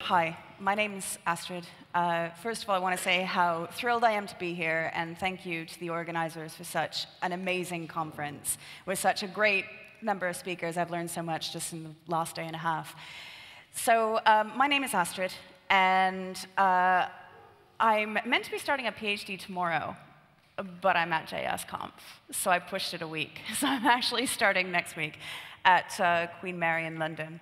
Hi, my name's Astrid. First of all, I want to say how thrilled I am to be here, and thank you to the organizers for such an amazing conference with such a great number of speakers. I've learned so much just in the last day and a half. So my name is Astrid, and I'm meant to be starting a PhD tomorrow, but I'm at JSConf, so I pushed it a week. So I'm actually starting next week at Queen Mary in London.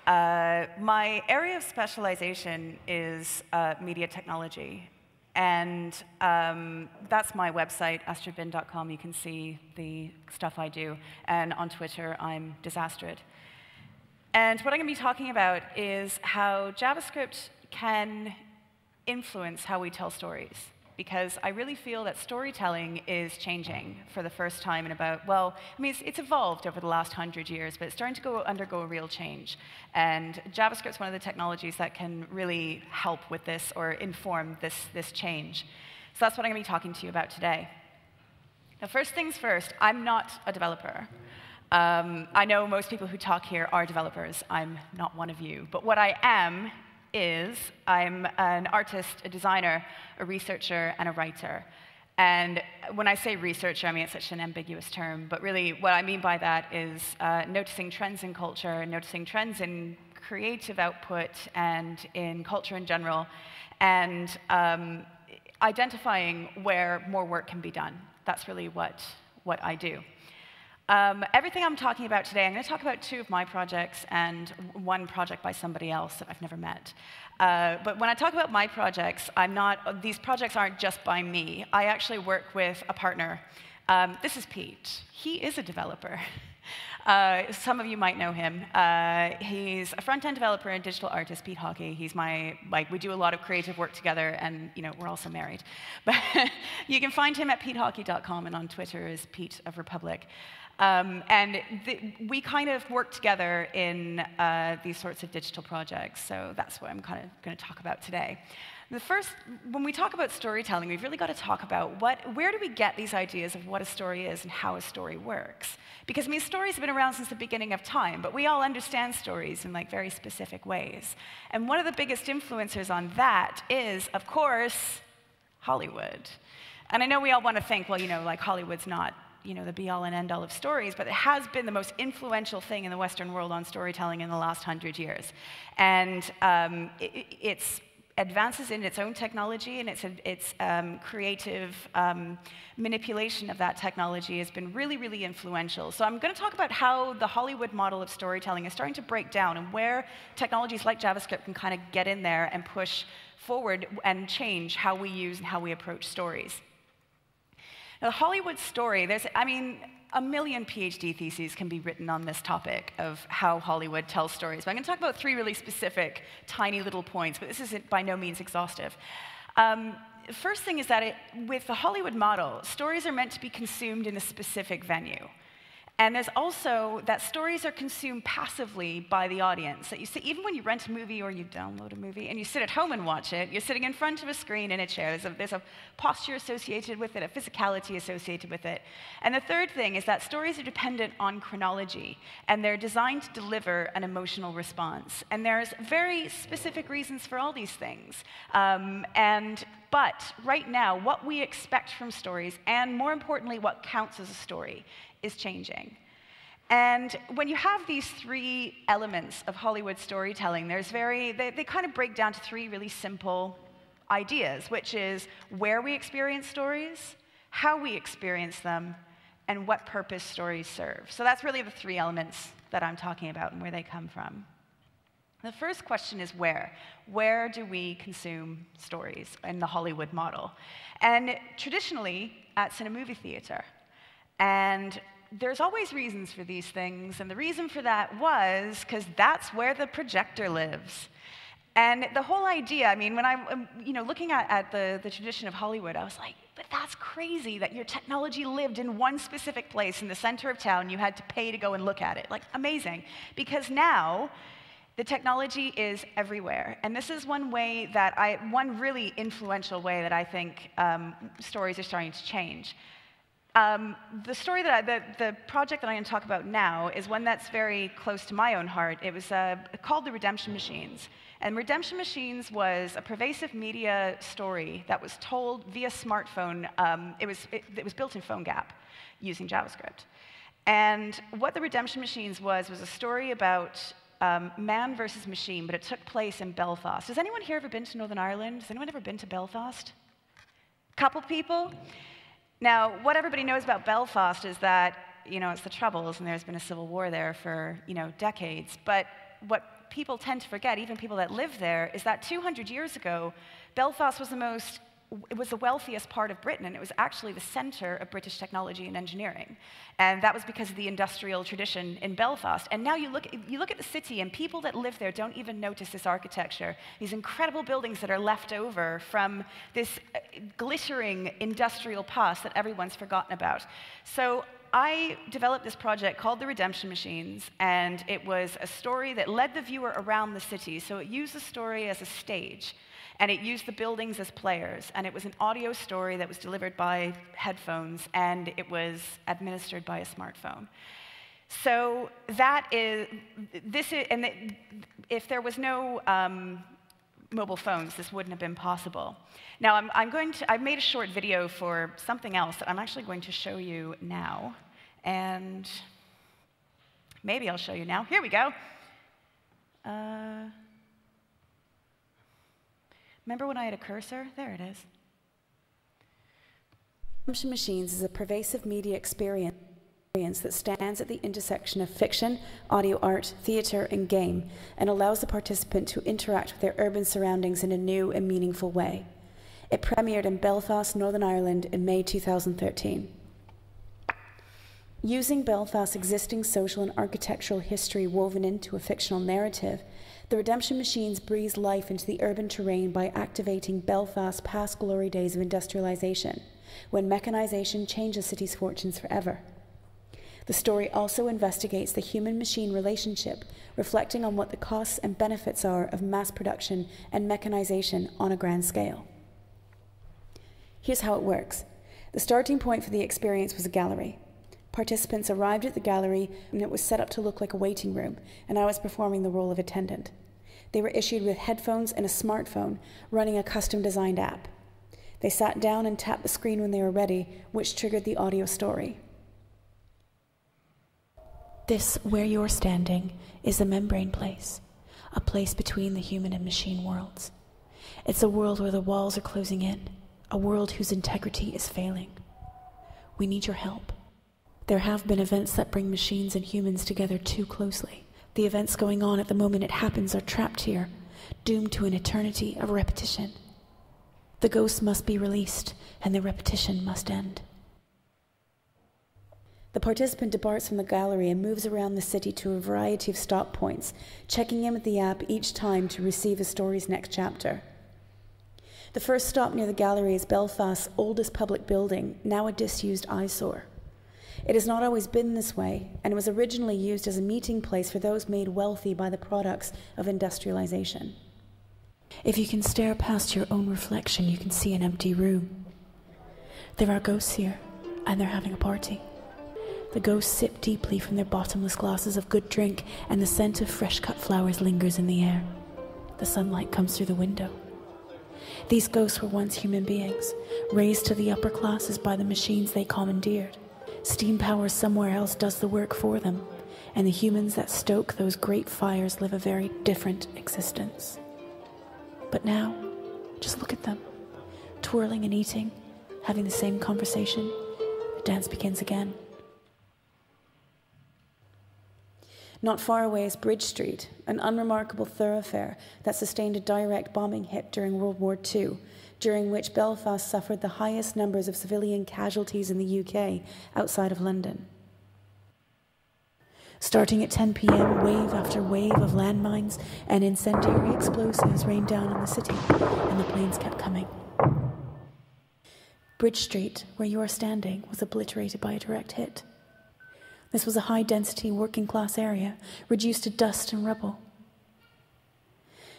My area of specialization is media technology, and that's my website, astridbin.com. You can see the stuff I do, and on Twitter, I'm Astrid. And what I'm going to be talking about is how JavaScript can influence how we tell stories, because I really feel that storytelling is changing for the first time in about, well, I mean, it's evolved over the last 100 years, but it's starting to undergo a real change. And JavaScript's one of the technologies that can really help with this or inform this change. So that's what I'm going to be talking to you about today. Now, first things first, I'm not a developer. I know most people who talk here are developers. I'm not one of you. But what I am is I'm an artist, a designer, a researcher, and a writer. And when I say researcher, I mean it's such an ambiguous term, but really what I mean by that is noticing trends in culture, noticing trends in creative output and in culture in general, and identifying where more work can be done. That's really what I do. Everything I'm talking about today, I'm going to talk about 2 of my projects and 1 project by somebody else that I've never met. But when I talk about my projects, these projects aren't just by me. I actually work with a partner. This is Pete. He is a developer. Some of you might know him. He's a front-end developer and digital artist, Pete Hockey. He's we do a lot of creative work together, and we're also married. But you can find him at petehockey.com, and on Twitter is Pete of Republic. And we kind of work together in these sorts of digital projects, so that's what I'm kind of going to talk about today. When we talk about storytelling, we've really got to talk about where do we get these ideas of what a story is and how a story works? Because, I mean, stories have been around since the beginning of time, but we all understand stories in very specific ways. And one of the biggest influencers on that is, of course, Hollywood. And I know we all want to think, well, Hollywood's not the be-all and end-all of stories, but it has been the most influential thing in the Western world on storytelling in the last 100 years. And its advances in its own technology and its creative manipulation of that technology has been really, really influential. So I'm going to talk about how the Hollywood model of storytelling is starting to break down and where technologies like JavaScript can kind of get in there and push forward and change how we use and how we approach stories. Now, the Hollywood story, a million PhD theses can be written on this topic of how Hollywood tells stories. But I'm going to talk about 3 really specific, tiny little points, but this isn't by no means exhaustive. First thing is that with the Hollywood model, stories are meant to be consumed in a specific venue. And there's also that stories are consumed passively by the audience. That you see, even when you rent a movie or you download a movie and you sit at home and watch it, you're sitting in front of a screen in a chair. There's a posture associated with it, a physicality associated with it. And the third thing is that stories are dependent on chronology, and they're designed to deliver an emotional response. And there's very specific reasons for all these things. But right now, what we expect from stories, and more importantly, what counts as a story, is changing. And when you have these 3 elements of Hollywood storytelling, they kind of break down to 3 really simple ideas, which is where we experience stories, how we experience them, and what purpose stories serve. So that's really the 3 elements that I'm talking about and where they come from. The first question is where. Where do we consume stories in the Hollywood model? And traditionally, it's in a movie theater. And there's always reasons for these things, and the reason for that was because that's where the projector lives. And the whole idea, when I'm looking at the tradition of Hollywood, I was like, but that's crazy that your technology lived in one specific place in the center of town. You had to pay to go and look at it. Amazing. Because now, the technology is everywhere. And this is one really influential way that I think stories are starting to change. The project that I'm going to talk about now is one that's very close to my own heart. It was called The Redemption Machines. And Redemption Machines was a pervasive media story that was told via smartphone. It was built in PhoneGap using JavaScript. And what the Redemption Machines was a story about man versus machine, but it took place in Belfast. Has anyone here ever been to Northern Ireland? Has anyone ever been to Belfast? Couple people? Now, what everybody knows about Belfast is that, it's the Troubles, and there's been a civil war there for, decades. But what people tend to forget, even people that live there, is that 200 years ago, Belfast was the wealthiest part of Britain, and it was actually the center of British technology and engineering. And that was because of the industrial tradition in Belfast. And now you look at the city, and people that live there don't even notice this architecture, these incredible buildings that are left over from this glittering industrial past that everyone's forgotten about. So I developed this project called The Redemption Machines, and it was a story that led the viewer around the city. So it used the story as a stage, and it used the buildings as players, and it was an audio story that was delivered by headphones, and it was administered by a smartphone. So if there was no mobile phones, this wouldn't have been possible. Now, I've made a short video for something else that I'm actually going to show you now, and maybe I'll show you now. Here we go. Remember when I had a cursor? There it is. Redemption Machines is a pervasive media experience that stands at the intersection of fiction, audio art, theatre, and game, and allows the participant to interact with their urban surroundings in a new and meaningful way. It premiered in Belfast, Northern Ireland in May 2013. Using Belfast's existing social and architectural history woven into a fictional narrative, the Redemption Machines breathes life into the urban terrain by activating Belfast's past glory days of industrialization, when mechanization changed the city's fortunes forever. The story also investigates the human-machine relationship, reflecting on what the costs and benefits are of mass production and mechanization on a grand scale. Here's how it works. The starting point for the experience was a gallery. Participants arrived at the gallery, and it was set up to look like a waiting room, and I was performing the role of attendant. They were issued with headphones and a smartphone, running a custom-designed app. They sat down and tapped the screen when they were ready, which triggered the audio story. This, where you're standing, is the membrane place, a place between the human and machine worlds. It's a world where the walls are closing in, a world whose integrity is failing. We need your help. There have been events that bring machines and humans together too closely. The events going on at the moment it happens are trapped here, doomed to an eternity of repetition. The ghosts must be released, and the repetition must end. The participant departs from the gallery and moves around the city to a variety of stop points, checking in with the app each time to receive the story's next chapter. The first stop near the gallery is Belfast's oldest public building, now a disused eyesore. It has not always been this way, and it was originally used as a meeting place for those made wealthy by the products of industrialization. If you can stare past your own reflection, you can see an empty room. There are ghosts here, and they're having a party. The ghosts sip deeply from their bottomless glasses of good drink, and the scent of fresh-cut flowers lingers in the air. The sunlight comes through the window. These ghosts were once human beings, raised to the upper classes by the machines they commandeered. Steam power somewhere else does the work for them, and the humans that stoke those great fires live a very different existence. But now, just look at them, twirling and eating, having the same conversation. The dance begins again. Not far away is Bridge Street, an unremarkable thoroughfare that sustained a direct bombing hit during World War II, during which Belfast suffered the highest numbers of civilian casualties in the UK outside of London. Starting at 10 p.m., wave after wave of landmines and incendiary explosives rained down on the city, and the planes kept coming. Bridge Street, where you are standing, was obliterated by a direct hit. This was a high-density working-class area, reduced to dust and rubble.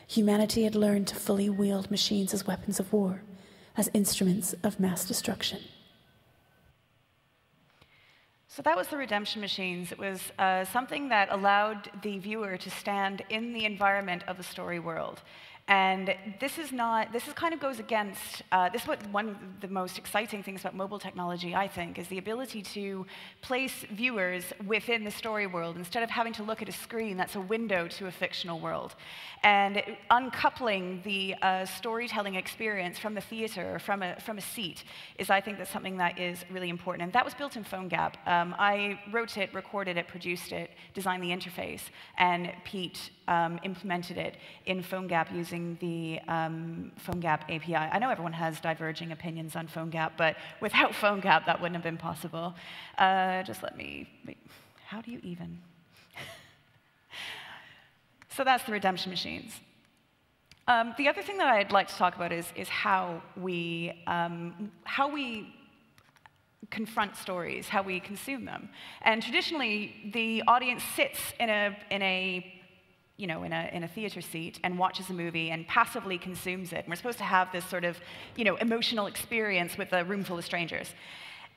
Humanity had learned to fully wield machines as weapons of war, as instruments of mass destruction. So that was the redemption machines. It was something that allowed the viewer to stand in the environment of the story world. And this kind of goes against, this is what one of the most exciting things about mobile technology, I think, is the ability to place viewers within the story world instead of having to look at a screen that's a window to a fictional world. And uncoupling the storytelling experience from the theater, or from a seat, is, I think, that's something that is really important. And that was built in PhoneGap. I wrote it, recorded it, produced it, designed the interface, and Pete implemented it in PhoneGap using the PhoneGap API. I know everyone has diverging opinions on PhoneGap, but without PhoneGap, that wouldn't have been possible. Just let me, how do you even? So that's the redemption machines. The other thing that I'd like to talk about is how we confront stories, how we consume them. And traditionally, the audience sits in a theater seat and watches a movie and passively consumes it. And we're supposed to have this sort of, emotional experience with a room full of strangers.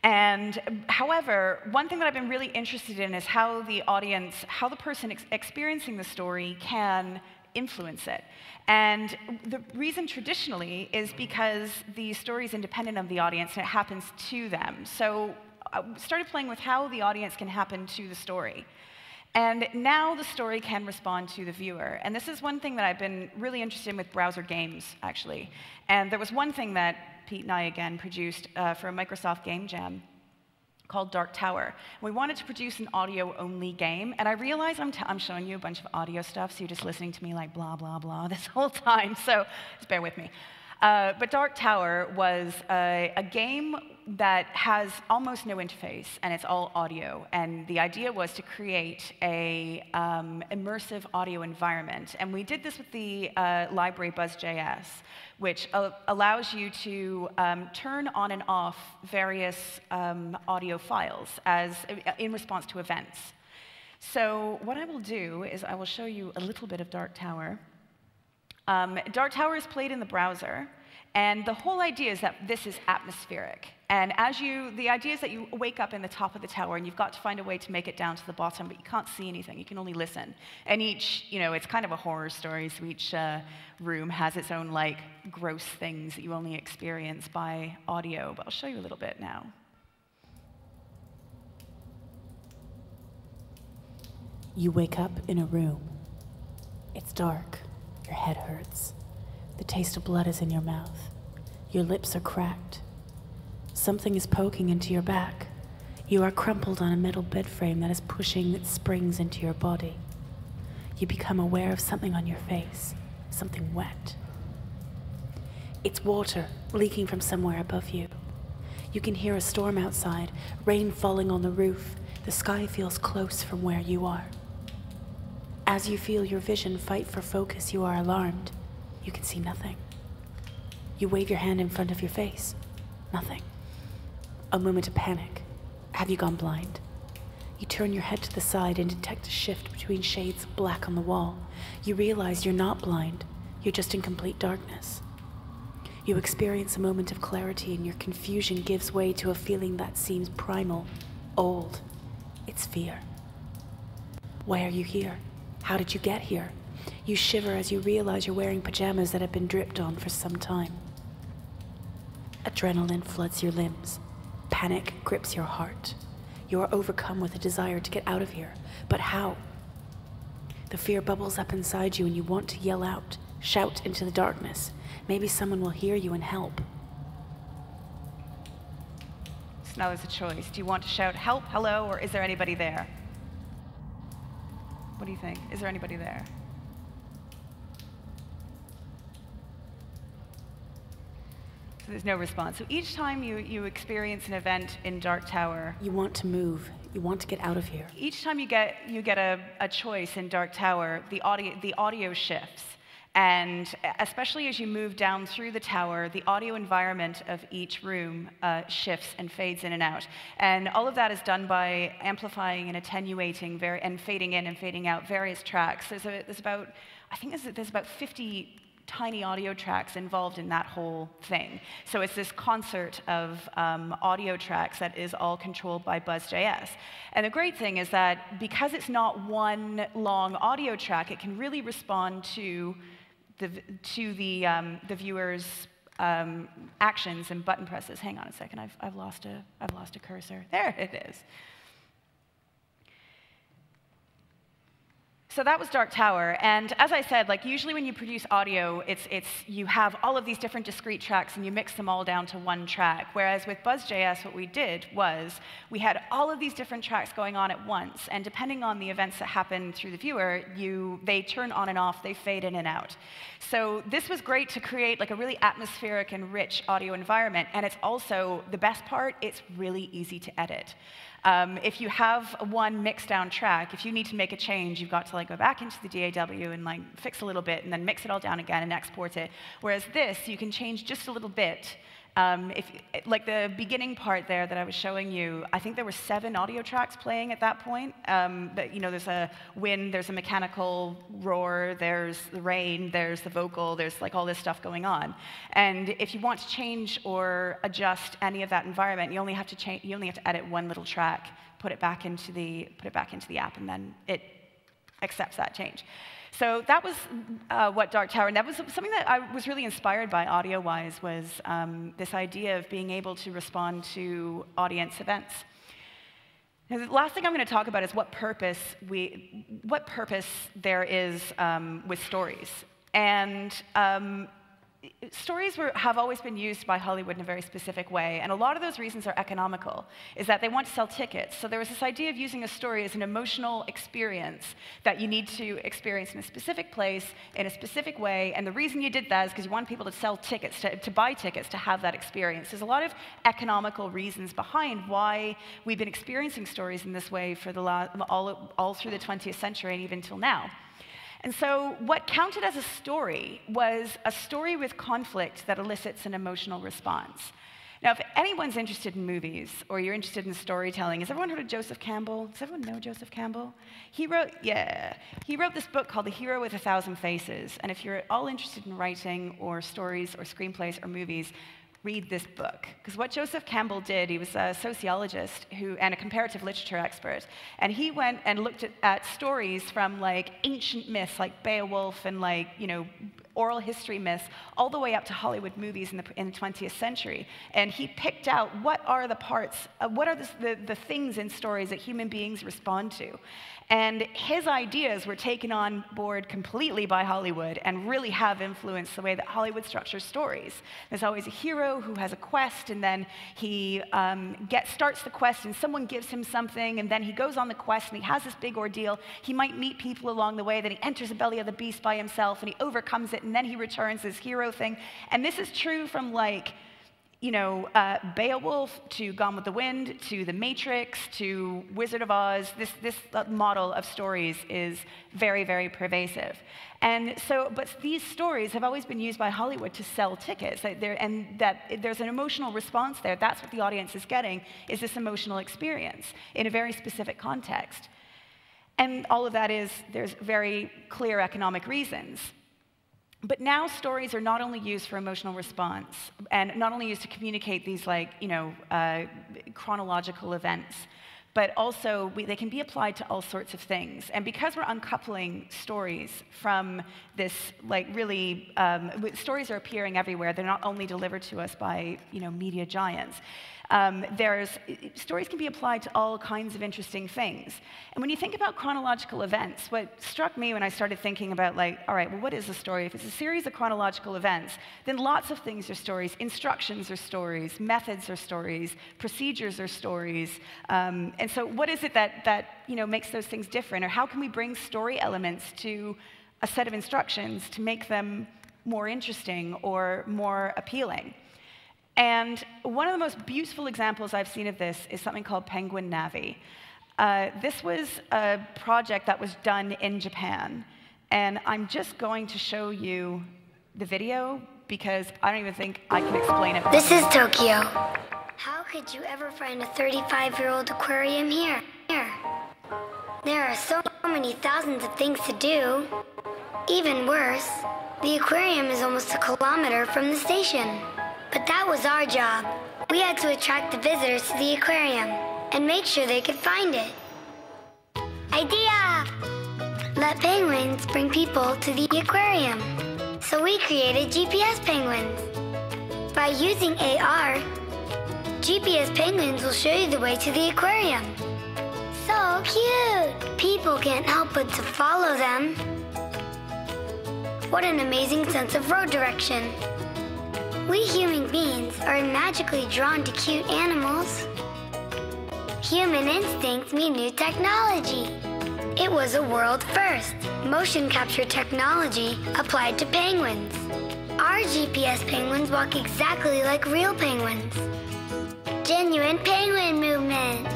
And however, one thing that I've been really interested in is how the audience, how the person experiencing the story can influence it. And the reason traditionally is because the story is independent of the audience and it happens to them. So I started playing with how the audience can happen to the story. And now the story can respond to the viewer. And this is one thing that I've been really interested in with browser games, actually. And there was one thing that Pete and I, again, produced for a Microsoft Game Jam called Dark Tower. We wanted to produce an audio-only game. And I realize I'm showing you a bunch of audio stuff, so you're just listening to me like blah, blah, blah this whole time. So just bear with me. But Dark Tower was a game that has almost no interface, and it's all audio. And the idea was to create a immersive audio environment. And we did this with the library Buzz.js, which allows you to turn on and off various audio files in response to events. So what I will do is I will show you a little bit of Dark Tower. Dark Tower is played in the browser, and the whole idea is that this is atmospheric. And the idea is that you wake up in the top of the tower, and you've got to find a way to make it down to the bottom, but you can't see anything. You can only listen. And it's kind of a horror story, so each room has its own, gross things that you only experience by audio. But I'll show you a little bit now. You wake up in a room. It's dark. Your head hurts. The taste of blood is in your mouth. Your lips are cracked. Something is poking into your back. You are crumpled on a metal bed frame that is pushing its springs into your body. You become aware of something on your face, something wet. It's water leaking from somewhere above you. You can hear a storm outside, rain falling on the roof. The sky feels close from where you are. As you feel your vision fight for focus, you are alarmed. You can see nothing. You wave your hand in front of your face. Nothing. A moment of panic. Have you gone blind? You turn your head to the side and detect a shift between shades of black on the wall. You realize you're not blind. You're just in complete darkness. You experience a moment of clarity, and your confusion gives way to a feeling that seems primal, old. It's fear. Why are you here? How did you get here? You shiver as you realize you're wearing pajamas that have been dripped on for some time. Adrenaline floods your limbs. Panic grips your heart. You are overcome with a desire to get out of here. But how? The fear bubbles up inside you, and you want to yell out, shout into the darkness. Maybe someone will hear you and help. So now there's a choice. Do you want to shout help, hello, or is there anybody there? What do you think? Is there anybody there? So there's no response. So each time you experience an event in Dark Tower, you want to move. You want to get out of here. Each time you get a choice in Dark Tower, the audio shifts. And especially as you move down through the tower, the audio environment of each room shifts and fades in and out. And all of that is done by amplifying and attenuating and fading in and fading out various tracks. There's about 50 tiny audio tracks involved in that whole thing. So it's this concert of audio tracks that is all controlled by Buzz.js. And the great thing is that because it's not one long audio track, it can really respond to the viewer's actions and button presses. Hang on a second, I've lost a cursor. There it is. So that was Dark Tower, and as I said, like usually when you produce audio, you have all of these different discrete tracks and you mix them all down to one track. Whereas with Buzz.js, what we did was we had all of these different tracks going on at once, and depending on the events that happen through the viewer, they turn on and off, they fade in and out. So this was great to create like a really atmospheric and rich audio environment, and it's also, the best part, it's really easy to edit. If you have one mixed down track, if you need to make a change, you've got to like go back into the DAW and like fix a little bit and then mix it all down again and export it. Whereas this, you can change just a little bit. Like the beginning part there that I was showing you, I think there were 7 audio tracks playing at that point. There's a wind, there's a mechanical roar, there's the rain, there's the vocal, there's like all this stuff going on. And if you want to change or adjust any of that environment, you only have to edit one little track, put it back into the app, and then it accepts that change. So that was what Dark Tower, and that was something that I was really inspired by audio-wise, was this idea of being able to respond to audience events. Now, the last thing I'm going to talk about is what purpose there is with stories. And stories have always been used by Hollywood in a very specific way, and a lot of those reasons are economical, is that they want to sell tickets. So there was this idea of using a story as an emotional experience that you need to experience in a specific place, in a specific way, and the reason you did that is because you want people to sell tickets, to buy tickets to have that experience. There's a lot of economical reasons behind why we've been experiencing stories in this way for all through the 20th century and even till now. And so what counted as a story was a story with conflict that elicits an emotional response. Now, if anyone's interested in movies, or you're interested in storytelling, has everyone heard of Joseph Campbell? Does everyone know Joseph Campbell? He wrote this book called The Hero with a Thousand Faces. And if you're at all interested in writing, or stories, or screenplays, or movies, read this book. Because what Joseph Campbell did, he was a sociologist and a comparative literature expert, and he went and looked at stories from like ancient myths like Beowulf and like, oral history myths, all the way up to Hollywood movies in the 20th century. And he picked out what are the parts, what are the things in stories that human beings respond to. And his ideas were taken on board completely by Hollywood and really have influenced the way that Hollywood structures stories. There's always a hero who has a quest, and then he starts the quest, and someone gives him something, and then he goes on the quest, and he has this big ordeal. He might meet people along the way, then he enters the belly of the beast by himself, and he overcomes it, and then he returns, this hero thing. And this is true from like, Beowulf to Gone with the Wind to The Matrix to Wizard of Oz. This model of stories is very, very pervasive. And so, but these stories have always been used by Hollywood to sell tickets, and that there's an emotional response there. That's what the audience is getting, is this emotional experience in a very specific context. And all of that there's very clear economic reasons. But now stories are not only used for emotional response, and not only used to communicate these chronological events, but also they can be applied to all sorts of things. And because we're uncoupling stories from this, stories are appearing everywhere. They're not only delivered to us by, media giants. Stories can be applied to all kinds of interesting things. And when you think about chronological events, what struck me when I started thinking about, all right, well, what is a story? If it's a series of chronological events, then lots of things are stories. Instructions are stories. Methods are stories. Procedures are stories. And so what is it that makes those things different? Or how can we bring story elements to a set of instructions to make them more interesting or more appealing? And one of the most beautiful examples I've seen of this is something called Penguin Navi. This was a project that was done in Japan. And I'm just going to show you the video because I don't even think I can explain it. This is Tokyo. How could you ever find a 35-year-old aquarium here? There are so many thousands of things to do. Even worse, the aquarium is almost a kilometer from the station. But that was our job. We had to attract the visitors to the aquarium and make sure they could find it. Idea! Let penguins bring people to the aquarium. So we created GPS penguins. By using AR, GPS penguins will show you the way to the aquarium. So cute! People can't help but to follow them. What an amazing sense of road direction. We human beings are magically drawn to cute animals. Human instincts meet new technology. It was a world first, motion capture technology applied to penguins. Our GPS penguins walk exactly like real penguins. Genuine penguin movement.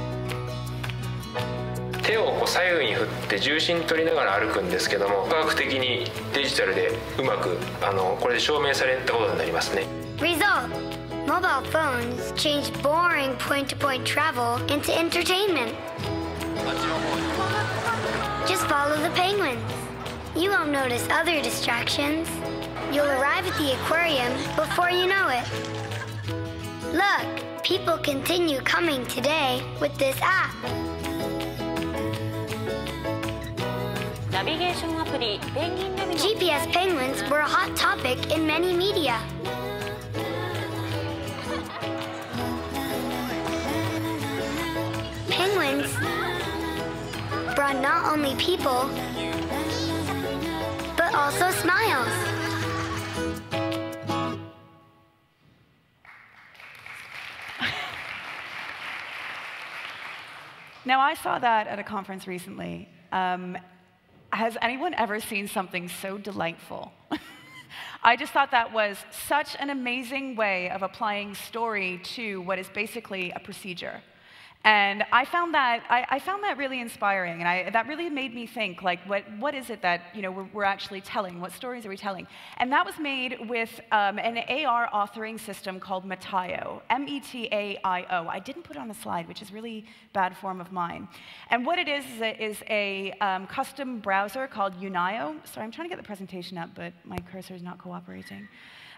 手をこう左右に振って重心取りながら歩くんですけども、科学的にデジタルでうまくこれで証明されたことになりますね。Result: mobile phones changed boring point-to-point travel into entertainment. Just follow the penguins. You won't notice other distractions. You'll arrive at the aquarium before you know it. Look, people continue coming today with this app. ナビゲーションアプリペンギンナビの GPS penguins were a hot topic in many media. Penguins brought not only people, but also smiles. Now, I saw that at a conference recently. Has anyone ever seen something so delightful? I just thought that was such an amazing way of applying story to what is basically a procedure. And I found that really inspiring, and that really made me think, like, what is it that we're actually telling? What stories are we telling? And that was made with an AR authoring system called Metaio, M-E-T-A-I-O. I didn't put it on the slide, which is really bad form of mine. And what it is a custom browser called Unio. Sorry, I'm trying to get the presentation up, but my cursor is not cooperating.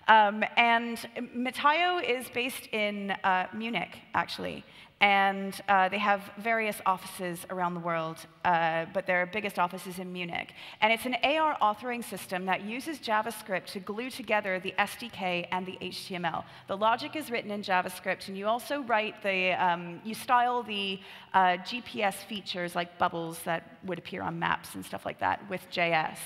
And Metaio is based in Munich, actually. And they have various offices around the world, but their biggest office is in Munich. And it's an AR authoring system that uses JavaScript to glue together the SDK and the HTML. The logic is written in JavaScript, and you also write you style the GPS features like bubbles that would appear on maps and stuff like that with JS.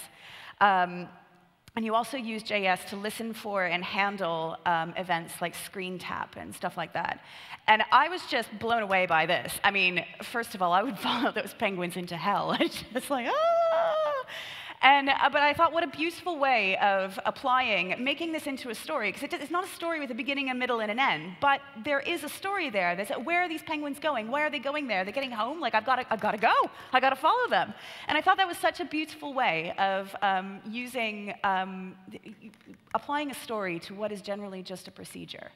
And you also use JS to listen for and handle events like screen tap and stuff like that. And I was just blown away by this. I mean, first of all, I would follow those penguins into hell. It's just like, ah! But I thought, what a beautiful way of making this into a story. Because it's not a story with a beginning, a middle, and an end. But there is a story there. Where are these penguins going? Why are they going there? They're getting home? Like, I've got to go. I've got to follow them. And I thought that was such a beautiful way of applying a story to what is generally just a procedure.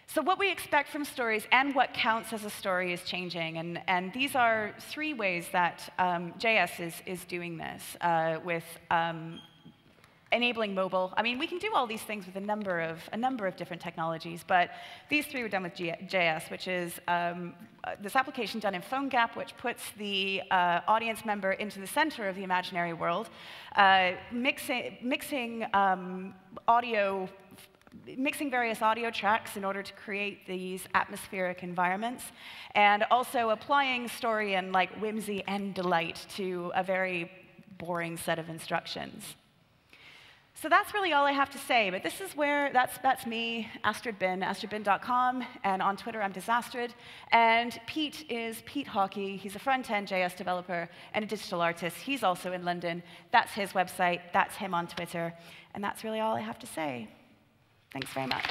So what we expect from stories and what counts as a story is changing. And these are three ways that JS is doing this with enabling mobile. I mean, we can do all these things with a number of different technologies, but these three were done with JS, which is this application done in PhoneGap, which puts the audience member into the center of the imaginary world, mixing various audio tracks in order to create these atmospheric environments, and also applying story and like whimsy and delight to a very boring set of instructions. So that's really all I have to say, but this is where, that's me, Astrid Bin, astridbin.com, and on Twitter I'm Astrid, and Pete is Pete Hockey. He's a front-end JS developer and a digital artist. He's also in London. That's his website, that's him on Twitter, and that's really all I have to say. Thanks very much.